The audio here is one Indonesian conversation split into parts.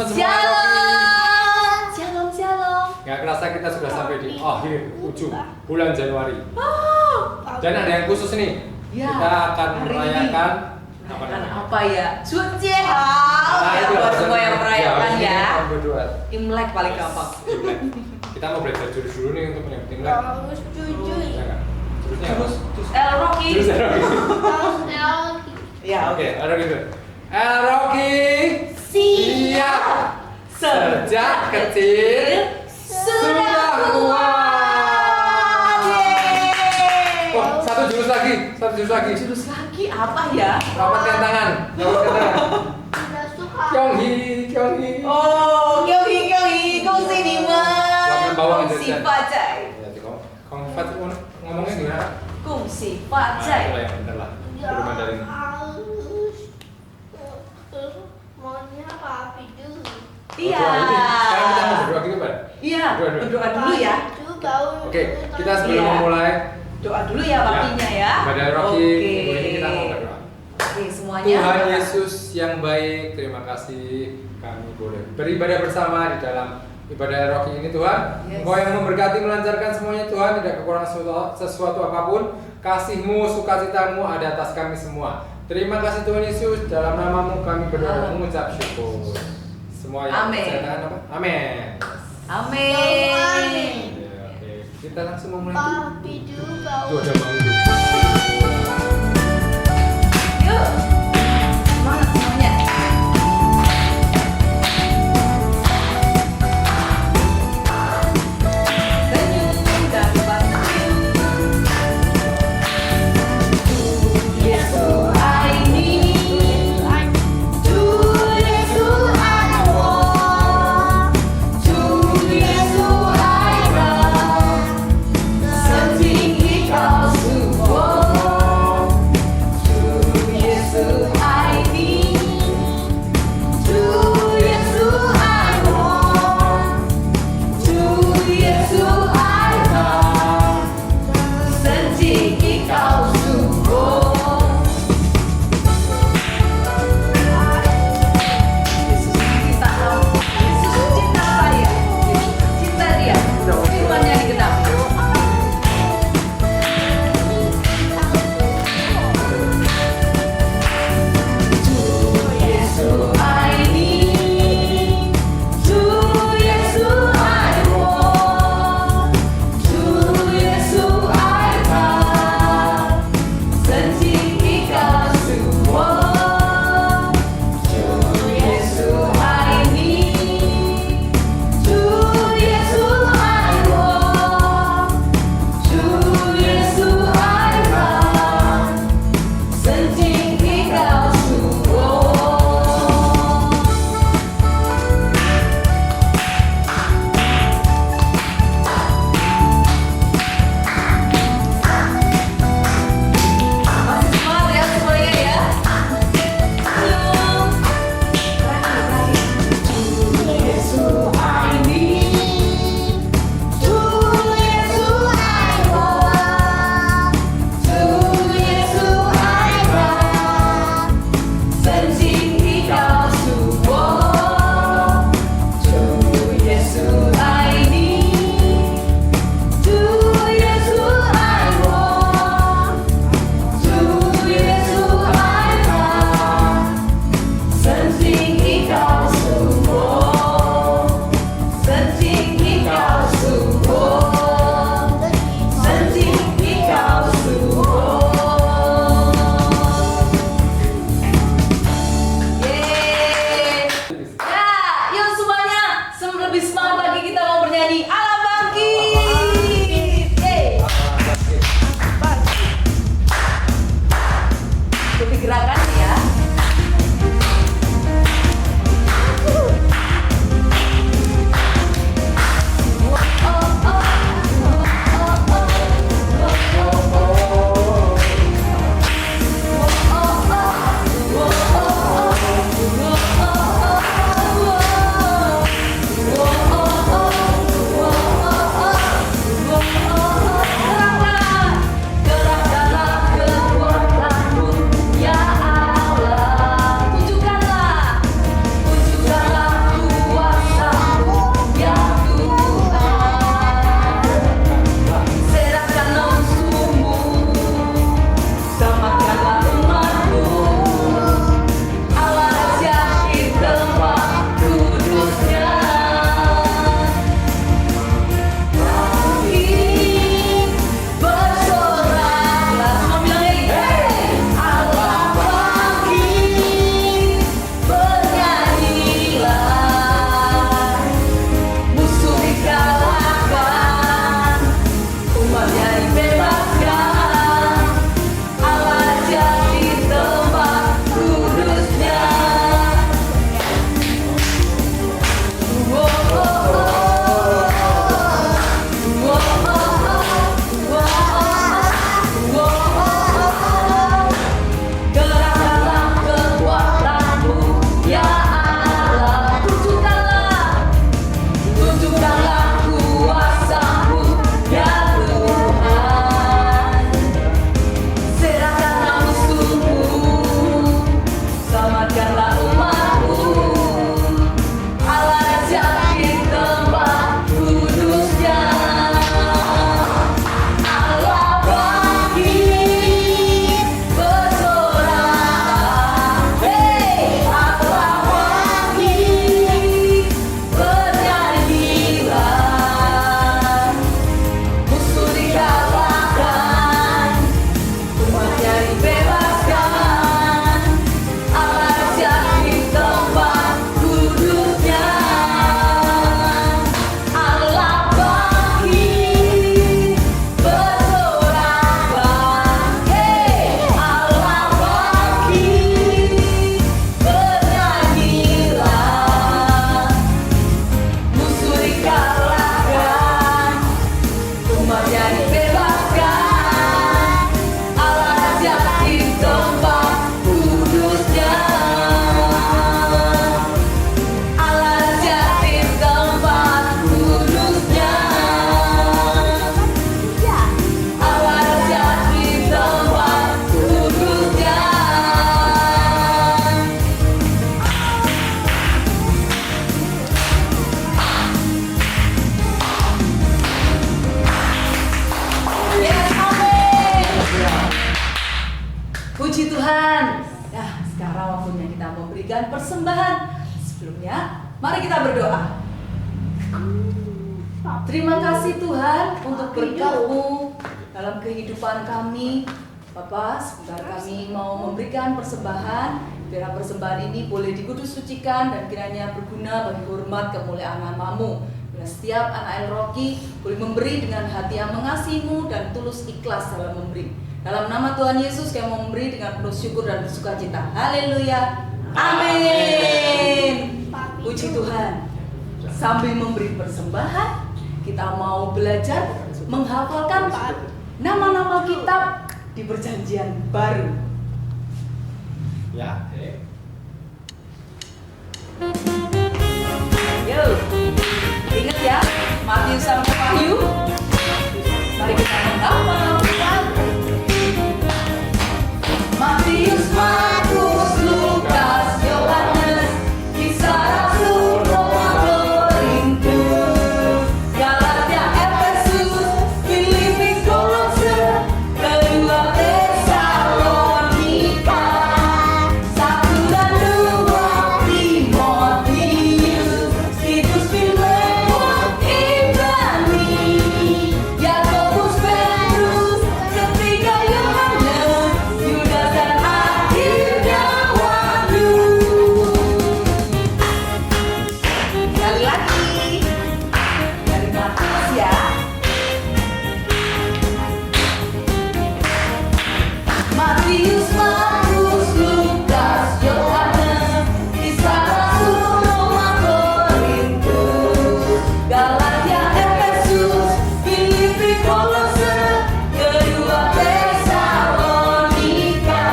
semua. Shalom, shalom. Nggak kerasa kita sudah sampai di akhir ujung bulan Januari. Dan ada yang khusus nih. Ya, Kita akan hari merayakan apa ya? Sunjehao. Ya, buat semua yang merayakan ya. Imlek paling gampang. Imlek. Kita mau belajar jurus dulu nih untuk menyambut Imlek. Harus jujur. Ya nggak? Jurusnya apa? El Rocky. Jurus El Rocky. Ya, Oke, El Rocky dulu. El Rocky siap. Sejak kecil sudah kuat. Oh, satu jurus lagi. Jurus lagi apa ya? Rapatkan tangan. Tidak suka. Kyonghi. Oh, Kyonghi, gongsi ni Warna bawang gongsi jajan. pacai. Ya, Fat ngomongnya gimana? Gongsi Nah, itulah pacai. yang bener lah. Guru Mandarin. Maunya papi dulu. Iya. Sekarang kita mau berdoa gitu, Pak. Iya, Berdoa. berdoa dulu ya. Itu baru. Oke, kita sebelum Iya. memulai Doa dulu ya papinya ya. pada Rocky Oke. minggu ini kita mau berdoa. Oke, semuanya. Tuhan berdoa. Yesus yang baik, terima kasih kami boleh beribadah bersama di dalam ibadah Rocky ini Tuhan. Yes. Engkau yang memberkati melancarkan semuanya Tuhan, tidak kekurangan sesuatu apapun. Kasih-Mu, sukacita-Mu ada atas kami semua. Terima kasih Tuhan Yesus, dalam nama-Mu kami berdoa dan mengucap syukur. Semua yang Amin. saya katakan apa? Amin. Amin. Ya, oke. Kita langsung memulai. Papi dulu baru. Tuh ada manggung. Yuk. Semangat semuanya. Senyum dan senyum. Yesus爱你，主耶稣爱我，主耶稣爱人，圣经已告诉 Tuhan. Nah, sekarang waktunya kita memberikan persembahan. Sebelumnya, mari kita berdoa. Terima kasih Tuhan untuk berkat-Mu dalam kehidupan kami. Bapak, sebentar kami mau memberikan persembahan. Biar persembahan ini boleh dikudus-sucikan dan kiranya berguna bagi hormat kemuliaan nama-Mu. Biar setiap anak El Rocky boleh memberi dengan hati yang mengasihi-Mu dan tulus ikhlas dalam memberi. Dalam nama Tuhan Yesus kami mau memberi dengan penuh syukur dan bersukacita. Haleluya. Amin. Puji Tuhan. Sambil memberi persembahan, kita mau belajar menghafalkan nama-nama kitab di Perjanjian Baru. Ya. Yo, ingat ya, Matius sampai Wahyu. Mari kita menghafal. Matius, Markus, Lukas, Yohanes, Kisah Rasul, Roma, Korintus, Galatia, Efesus, Filipi, Kolose, kedua Tesalonika, 1 dan 2 Timotius, Titus, Filemon, Ibrani, Yakobus, Petrus, ketiga Yohanes, Yudas dan akhirnya Wahyu. Sekali lagi dari Matius ya. Matius, Markus, Lukas, Yohanes, Kisah Rasul, Roma, Korintus, Galatia, Efesus, Filipi, Kolose, kedua Tesalonika,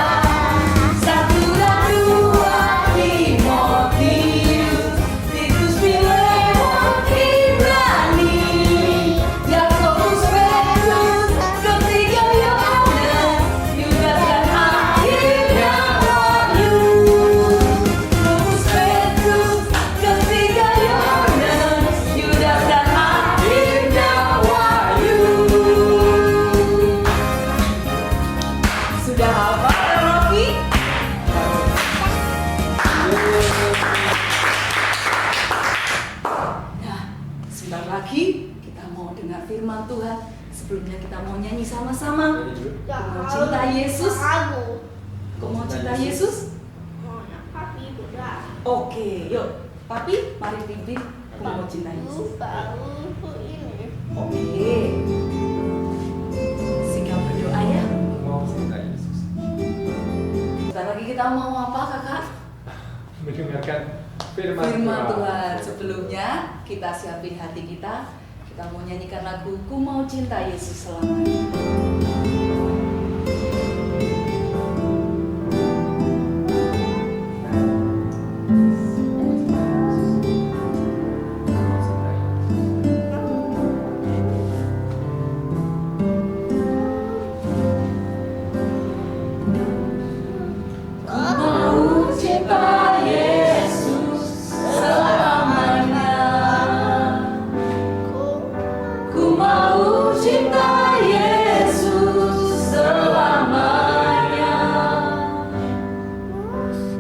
1 dan 2 Timotius, Titus, Filemon, Ibrani, Yakobus, Petrus, ketiga Yohanes, Yudas dan akhirnya Wahyu. Yakobus, Petrus, ketiga Yohanes, Yudas dan akhirnya Wahyu. Sudah hafal Rocky? Nah, sebentar lagi kita mau dengar firman Tuhan. Sebelumnya kita mau nyanyi sama-sama. Kau mau cinta Yesus? Aku Kau mau cinta Yesus? maunya papi udah. Oke, yuk. Papi, mari pimpin. Kau mau cinta Yesus? Baru ini. Oke. Sikap berdoa ya. Mau cinta Yesus. Sebentar lagi kita mau apa kakak? Mendengarkan firman Tuhan. Sebelumnya kita siapin hati kita. Kita mau nyanyikan lagu Ku Mau Cinta Yesus Selamanya. Ku mau cinta Yesus selamanya. Ku mau cinta Yesus selamanya.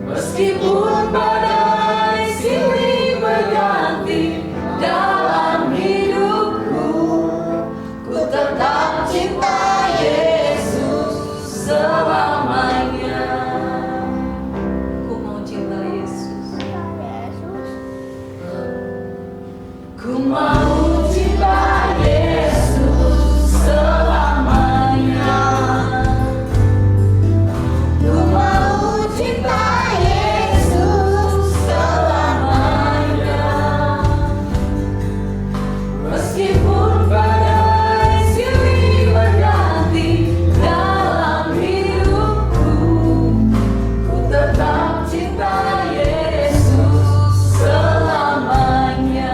Meskipun badai silih berganti dalam hidupku, ku tetap cinta Yesus selamanya. Ku mau cinta Yesus. Ku mau cinta Yesus selamanya. Ku mau cinta Yesus selamanya. Meskipun badai silih berganti dalam hidupku, ku tetap cinta Yesus selamanya.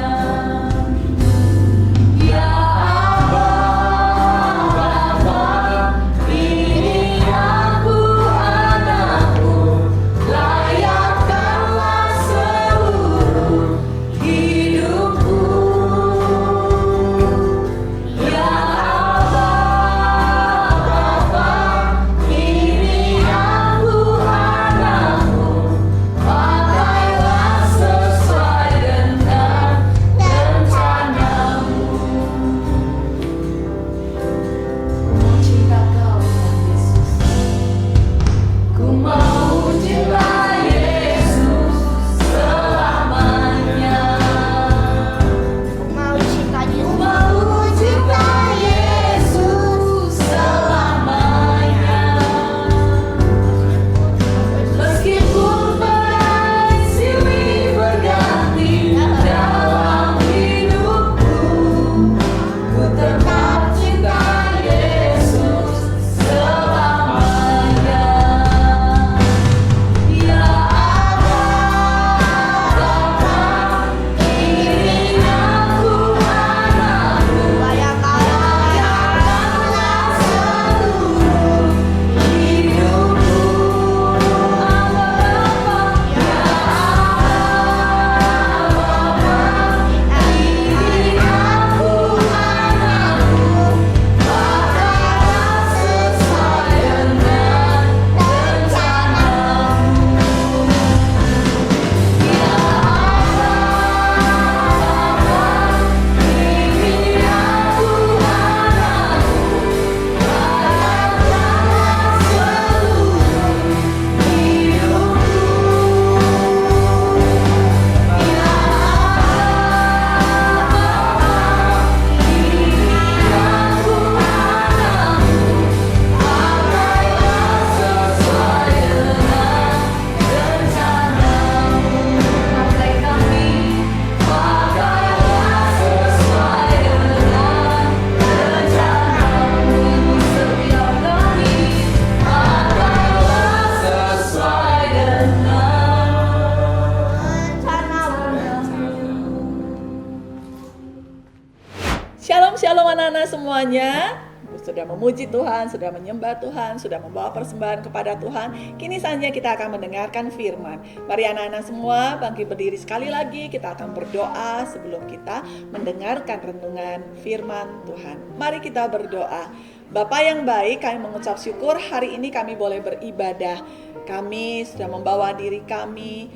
Shalom anak-anak semuanya. Sudah memuji Tuhan, sudah menyembah Tuhan, sudah membawa persembahan kepada Tuhan. Kini saatnya kita akan mendengarkan firman. Mari anak-anak semua bangkit berdiri sekali lagi. Kita akan berdoa sebelum kita mendengarkan renungan firman Tuhan. Mari kita berdoa. Bapa yang baik, kami mengucap syukur hari ini kami boleh beribadah. Kami sudah membawa diri kami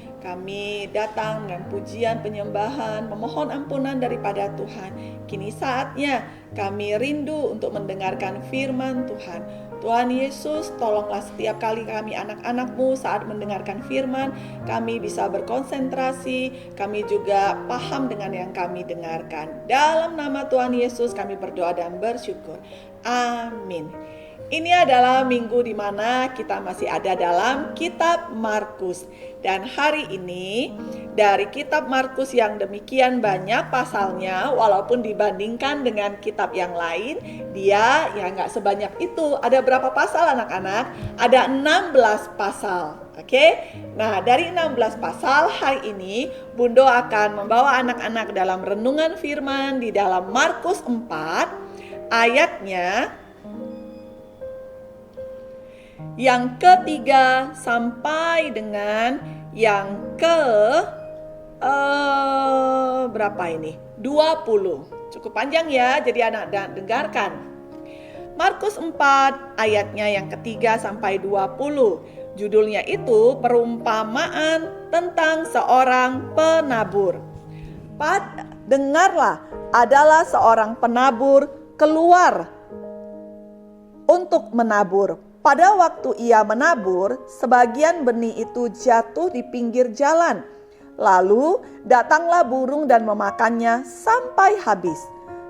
datang dengan pujian, penyembahan, memohon ampunan daripada Tuhan. Kini saatnya kami rindu untuk mendengarkan firman Tuhan. Tuhan Yesus, tolonglah setiap kali kami anak-anak-Mu saat mendengarkan firman, kami bisa berkonsentrasi, kami juga paham dengan yang kami dengarkan. Dalam nama Tuhan Yesus kami berdoa dan bersyukur. Amin. Ini adalah minggu di mana kita masih ada dalam kitab Markus. Dan hari ini dari kitab Markus yang demikian banyak pasalnya, walaupun dibandingkan dengan kitab yang lain, dia ya nggak sebanyak itu. Ada berapa pasal anak-anak? Ada 16 pasal. Oke? Nah, dari 16 pasal hari ini Bundo akan membawa anak-anak dalam renungan firman di dalam Markus 4 ayatnya yang ketiga sampai dengan yang ke berapa ini? 20. Cukup panjang ya, jadi anak dengarkan. Markus 4 ayatnya yang ketiga sampai 20. Judulnya itu perumpamaan tentang seorang penabur. Dengarlah, adalah seorang penabur keluar untuk menabur. Pada waktu ia menabur, sebagian benih itu jatuh di pinggir jalan. Lalu datanglah burung dan memakannya sampai habis.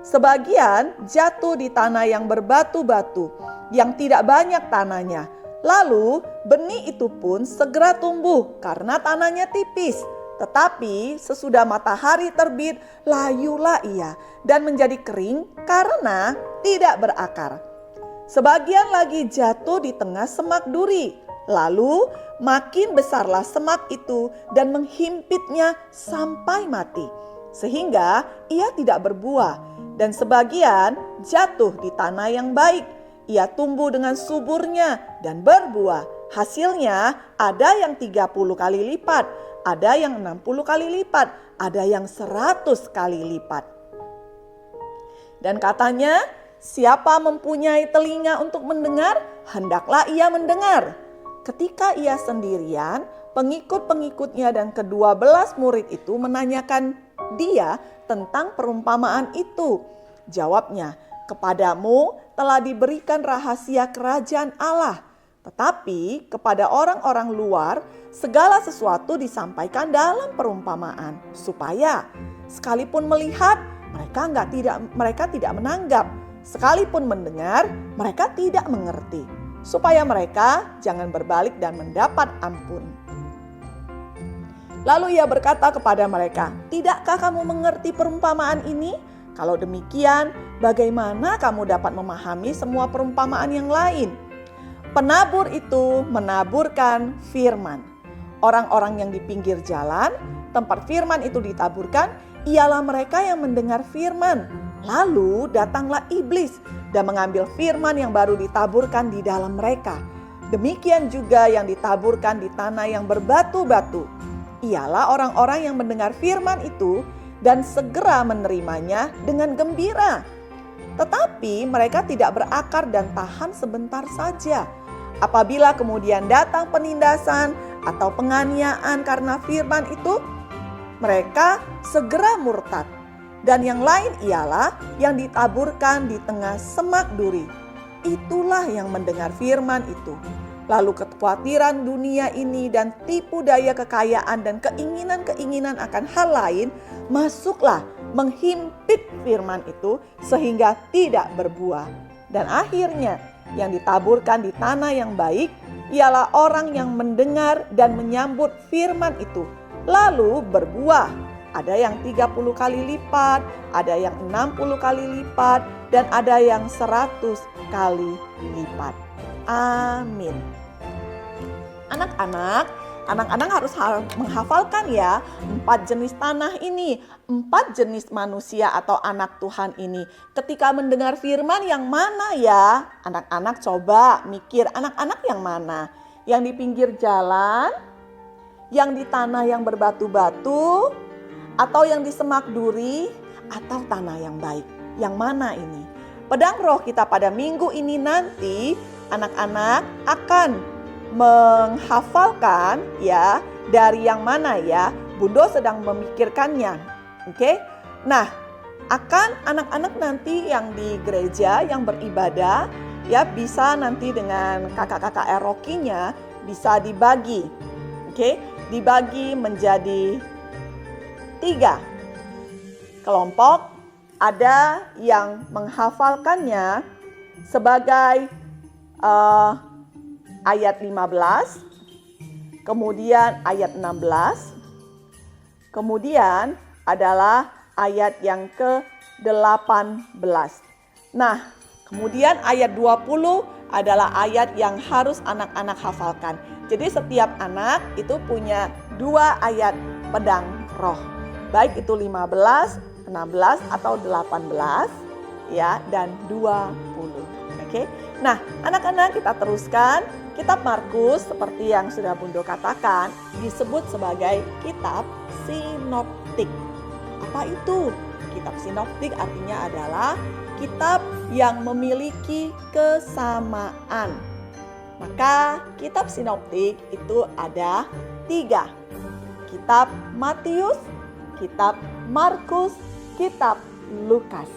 Sebagian jatuh di tanah yang berbatu-batu, yang tidak banyak tanahnya. Lalu benih itu pun segera tumbuh karena tanahnya tipis. Tetapi sesudah matahari terbit, layulah ia dan menjadi kering karena tidak berakar. Sebagian lagi jatuh di tengah semak duri. Lalu makin besarlah semak itu dan menghimpitnya sampai mati. Sehingga ia tidak berbuah. Dan sebagian jatuh di tanah yang baik. Ia tumbuh dengan suburnya dan berbuah. Hasilnya ada yang 30 kali lipat, ada yang 60 kali lipat, ada yang 100 kali lipat. Dan katanya, siapa mempunyai telinga untuk mendengar, hendaklah ia mendengar. Ketika ia sendirian, pengikut-pengikutnya dan ke-12 murid itu menanyakan dia tentang perumpamaan itu. Jawabnya, kepadamu telah diberikan rahasia kerajaan Allah. Tetapi kepada orang-orang luar, segala sesuatu disampaikan dalam perumpamaan. Supaya sekalipun melihat, mereka tidak menanggap. Sekalipun mendengar, mereka tidak mengerti, supaya mereka jangan berbalik dan mendapat ampun. Lalu ia berkata kepada mereka, "Tidakkah kamu mengerti perumpamaan ini? Kalau demikian, bagaimana kamu dapat memahami semua perumpamaan yang lain?" Penabur itu menaburkan firman. Orang-orang yang di pinggir jalan, tempat firman itu ditaburkan, ialah mereka yang mendengar firman. Lalu datanglah iblis dan mengambil firman yang baru ditaburkan di dalam mereka. Demikian juga yang ditaburkan di tanah yang berbatu-batu. Ialah orang-orang yang mendengar firman itu dan segera menerimanya dengan gembira. Tetapi mereka tidak berakar dan tahan sebentar saja. Apabila kemudian datang penindasan atau penganiayaan karena firman itu, mereka segera murtad. Dan yang lain ialah yang ditaburkan di tengah semak duri. Itulah yang mendengar firman itu. Lalu kekhawatiran dunia ini dan tipu daya kekayaan dan keinginan-keinginan akan hal lain masuklah menghimpit firman itu sehingga tidak berbuah. Dan akhirnya yang ditaburkan di tanah yang baik ialah orang yang mendengar dan menyambut firman itu, lalu berbuah. Ada yang 30 kali lipat, ada yang 60 kali lipat, dan ada yang 100 kali lipat. Amin. Anak-anak, Anak-anak harus menghafalkan ya 4 jenis tanah ini, 4 jenis manusia atau anak Tuhan ini. Ketika mendengar firman yang mana ya? Anak-anak coba mikir, anak-anak yang mana? Yang di pinggir jalan, yang di tanah yang berbatu-batu, atau yang di semak duri, atau tanah yang baik? Yang mana ini? Pedang roh kita pada minggu ini nanti anak-anak akan menghafalkan ya dari yang mana ya. Bundo sedang memikirkannya. Oke? Nah, akan anak-anak nanti yang di gereja yang beribadah ya bisa nanti dengan kakak-kakak Erokinya bisa dibagi. Oke? Dibagi menjadi 3 kelompok. Ada yang menghafalkannya sebagai ayat 15, kemudian ayat 16, kemudian adalah ayat yang ke-18. Nah, kemudian ayat 20 adalah ayat yang harus anak-anak hafalkan. Jadi setiap anak itu punya 2 ayat pedang roh. Baik itu 15, 16 atau 18 ya dan 20. Oke. Nah, anak-anak kita teruskan. Kitab Markus seperti yang sudah Bundo katakan disebut sebagai kitab sinoptik. Apa itu? Kitab sinoptik artinya adalah kitab yang memiliki kesamaan. Maka kitab sinoptik itu ada 3. Kitab Matius, kitab Markus, kitab Lukas.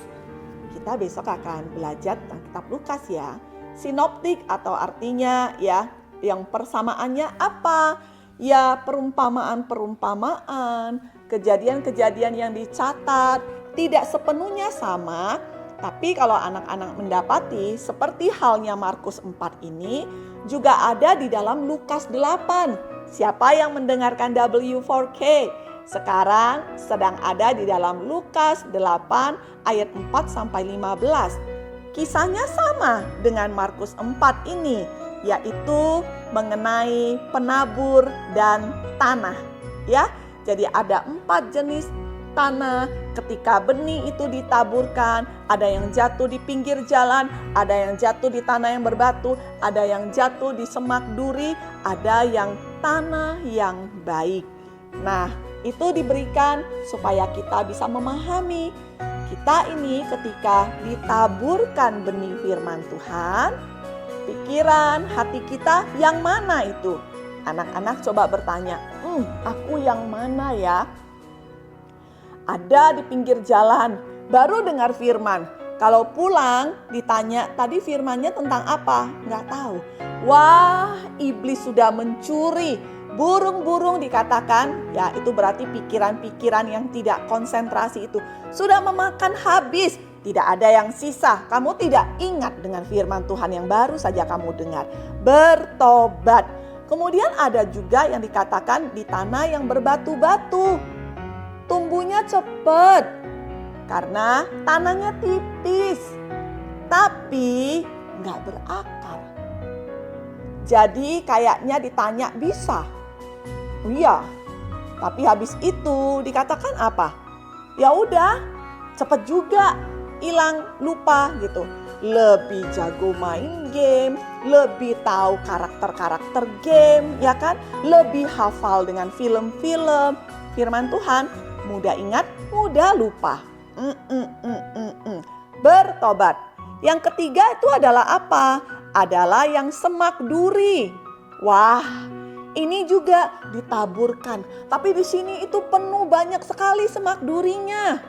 Kita besok akan belajar tentang kitab Lukas ya. Sinoptik atau artinya ya yang persamaannya apa? Ya perumpamaan-perumpamaan, kejadian-kejadian yang dicatat tidak sepenuhnya sama. Tapi kalau anak-anak mendapati seperti halnya Markus 4 ini juga ada di dalam Lukas 8. Siapa yang mendengarkan W4K? Sekarang sedang ada di dalam Lukas 8 ayat 4 sampai 15. Kisahnya sama dengan Markus 4 ini, yaitu mengenai penabur dan tanah. Ya, jadi ada 4 jenis tanah. Ketika benih itu ditaburkan, ada yang jatuh di pinggir jalan, ada yang jatuh di tanah yang berbatu, ada yang jatuh di semak duri, ada yang tanah yang baik. Nah, itu diberikan supaya kita bisa memahami kita ini ketika ditaburkan benih firman Tuhan, pikiran, hati kita yang mana itu? Anak-anak coba bertanya, aku yang mana ya? Ada di pinggir jalan, baru dengar firman. Kalau pulang ditanya, tadi firmannya tentang apa? Nggak tahu. Wah, iblis sudah mencuri. Burung-burung dikatakan, ya itu berarti pikiran-pikiran yang tidak konsentrasi itu sudah memakan habis. Tidak ada yang sisa. Kamu tidak ingat dengan firman Tuhan yang baru saja kamu dengar. Bertobat. Kemudian ada juga yang dikatakan di tanah yang berbatu-batu. Tumbuhnya cepat karena tanahnya tipis. Tapi nggak berakar. Jadi kayaknya ditanya bisa. Iya, tapi habis itu dikatakan apa? Ya udah, cepet juga hilang, lupa gitu. Lebih jago main game, lebih tahu karakter-karakter game, ya kan? Lebih hafal dengan film-film, firman Tuhan, mudah ingat, mudah lupa. Bertobat. Yang ketiga itu adalah apa? Adalah yang semak duri. Wah, ini juga ditaburkan. Tapi di sini itu penuh banyak sekali semak durinya.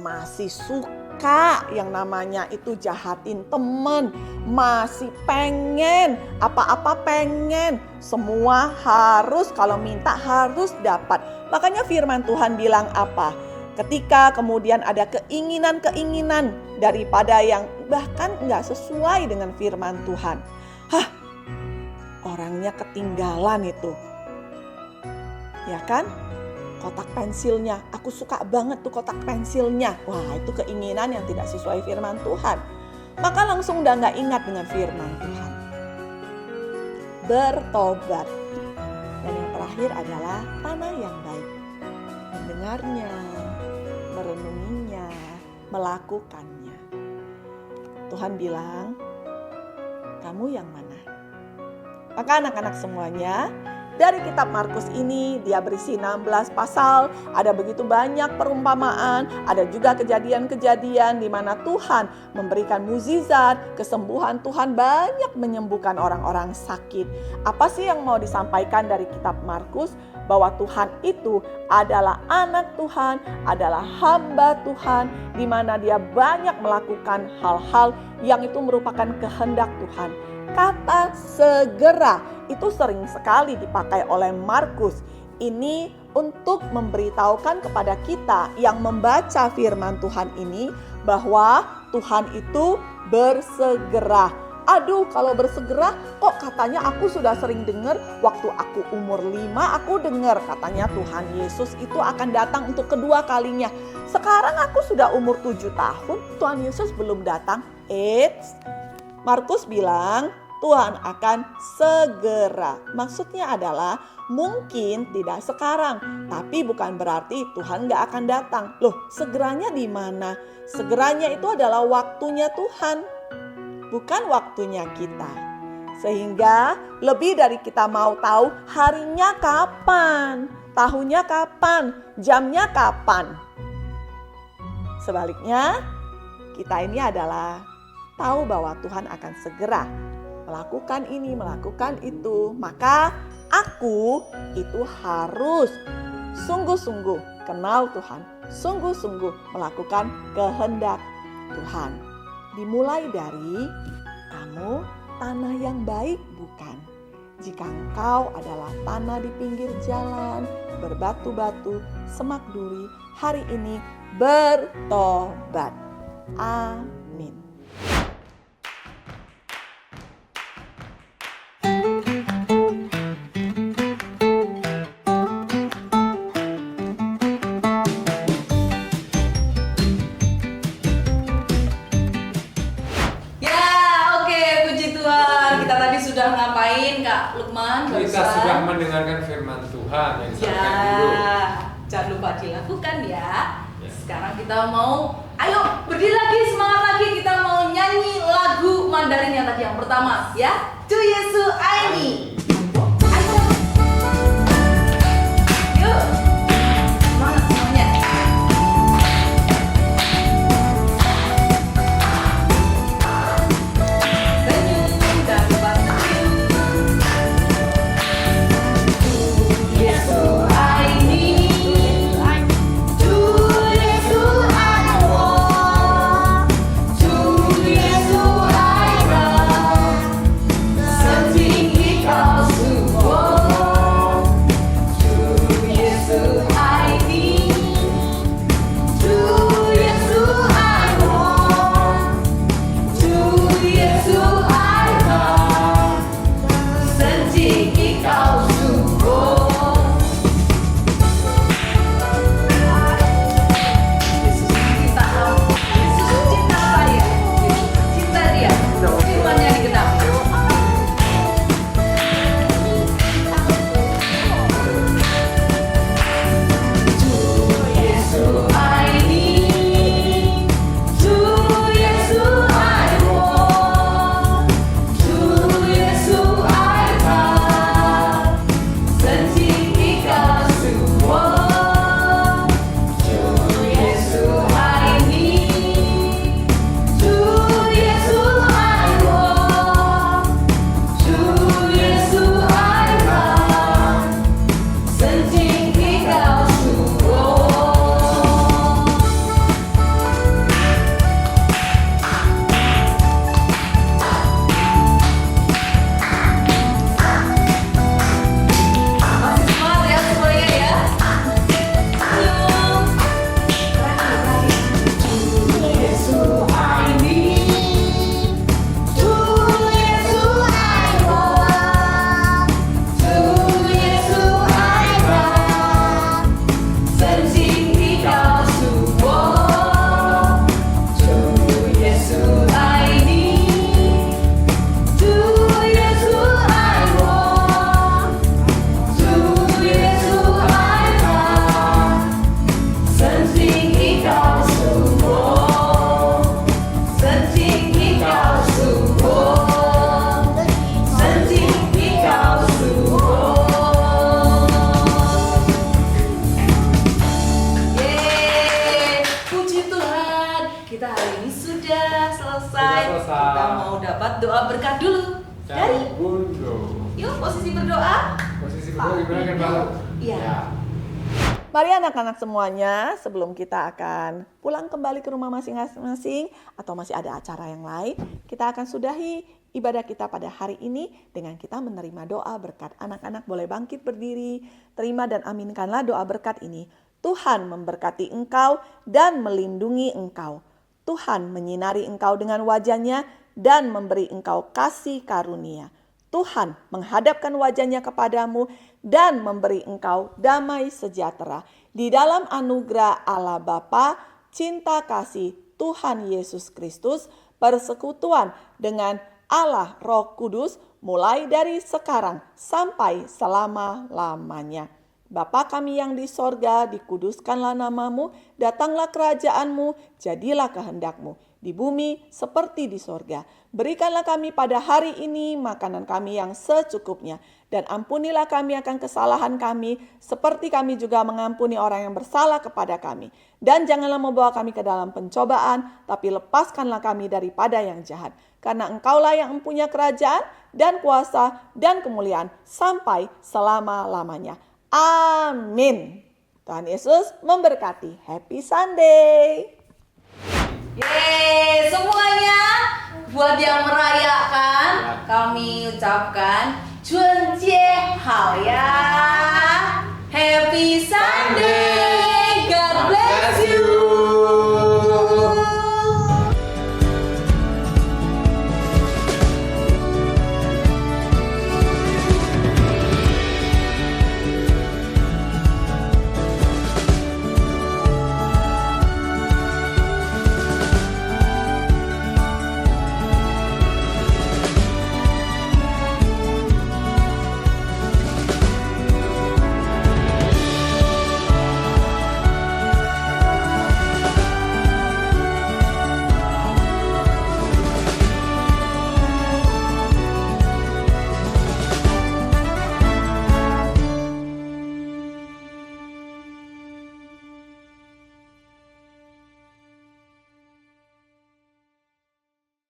Masih suka yang namanya itu jahatin teman. Masih pengen, apa-apa pengen. Semua harus, kalau minta harus dapat. Makanya firman Tuhan bilang apa? Ketika kemudian ada keinginan-keinginan daripada yang bahkan nggak sesuai dengan firman Tuhan. Orangnya ketinggalan itu. Ya kan? Kotak pensilnya, aku suka banget tuh kotak pensilnya. Wah, itu keinginan yang tidak sesuai firman Tuhan. Maka langsung udah nggak ingat dengan firman Tuhan. Bertobat. Dan yang terakhir terakhir adalah tanah yang baik. Mendengarnya, merenunginya, melakukannya. Tuhan bilang, kamu yang mana? Maka anak-anak semuanya, dari kitab Markus ini dia berisi 16 pasal, ada begitu banyak perumpamaan, ada juga kejadian-kejadian di mana Tuhan memberikan mukjizat, kesembuhan. Tuhan banyak menyembuhkan orang-orang sakit. Apa sih yang mau disampaikan dari kitab Markus? Bahwa Tuhan itu adalah anak Tuhan, adalah hamba Tuhan, di mana dia banyak melakukan hal-hal yang itu merupakan kehendak Tuhan. Kata segera itu sering sekali dipakai oleh Markus. Ini untuk memberitahukan kepada kita yang membaca firman Tuhan ini bahwa Tuhan itu bersegera. Aduh, kalau bersegera kok katanya aku sudah sering dengar waktu aku umur 5 aku dengar katanya Tuhan Yesus itu akan datang untuk kedua kalinya. Sekarang aku sudah umur 7 tahun, Tuhan Yesus belum datang. Markus bilang Tuhan akan segera. Maksudnya adalah mungkin tidak sekarang, tapi bukan berarti Tuhan gak akan datang. Loh, segeranya di mana? Segeranya itu adalah waktunya Tuhan, bukan waktunya kita. Sehingga lebih dari kita mau tahu harinya kapan, tahunnya kapan, jamnya kapan. Sebaliknya, kita ini adalah tahu bahwa Tuhan akan segera melakukan ini, melakukan itu. Maka aku itu harus sungguh-sungguh kenal Tuhan, sungguh-sungguh melakukan kehendak Tuhan. Dimulai dari kamu tanah yang baik bukan? Jika engkau adalah tanah di pinggir jalan, berbatu-batu, semak duri, hari ini bertobat. Amin. Sudah ngapain Kak Lukman? Kita sudah mendengarkan firman Tuhan yang disampaikan dulu. Jangan lupa dilakukan ya. Sekarang kita mau, ayo berdiri lagi, semangat lagi. Kita mau nyanyi lagu Mandarin yang tadi yang pertama ya. Tu Yesu Aini. Ayo. Yuk. Semangat semuanya. Sing kita hari ini sudah selesai. Sudah selesai. Kita mau dapat doa berkat dulu dari. Yuk posisi berdoa. Posisi berdua gimana kan Pak? Iya. Ya. Mari anak-anak semuanya, sebelum kita akan pulang kembali ke rumah masing-masing atau masih ada acara yang lain, kita akan sudahi ibadah kita pada hari ini dengan kita menerima doa berkat. Anak-anak boleh bangkit berdiri, terima dan aminkanlah doa berkat ini. Tuhan memberkati engkau dan melindungi engkau. Tuhan menyinari engkau dengan wajahnya dan memberi engkau kasih karunia. Tuhan menghadapkan wajahnya kepadamu dan memberi engkau damai sejahtera. Di dalam anugerah Allah Bapa, cinta kasih Tuhan Yesus Kristus, persekutuan dengan Allah Roh Kudus mulai dari sekarang sampai selama-lamanya. Bapa kami yang di sorga, dikuduskanlah namamu, datanglah kerajaanmu, jadilah kehendakmu di bumi seperti di sorga. Berikanlah kami pada hari ini makanan kami yang secukupnya, dan ampunilah kami akan kesalahan kami, seperti kami juga mengampuni orang yang bersalah kepada kami. Dan janganlah membawa kami ke dalam pencobaan, tapi lepaskanlah kami daripada yang jahat. Karena engkaulah yang mempunyai kerajaan dan kuasa dan kemuliaan sampai selama-lamanya. Amin. Tuhan Yesus memberkati. Happy Sunday.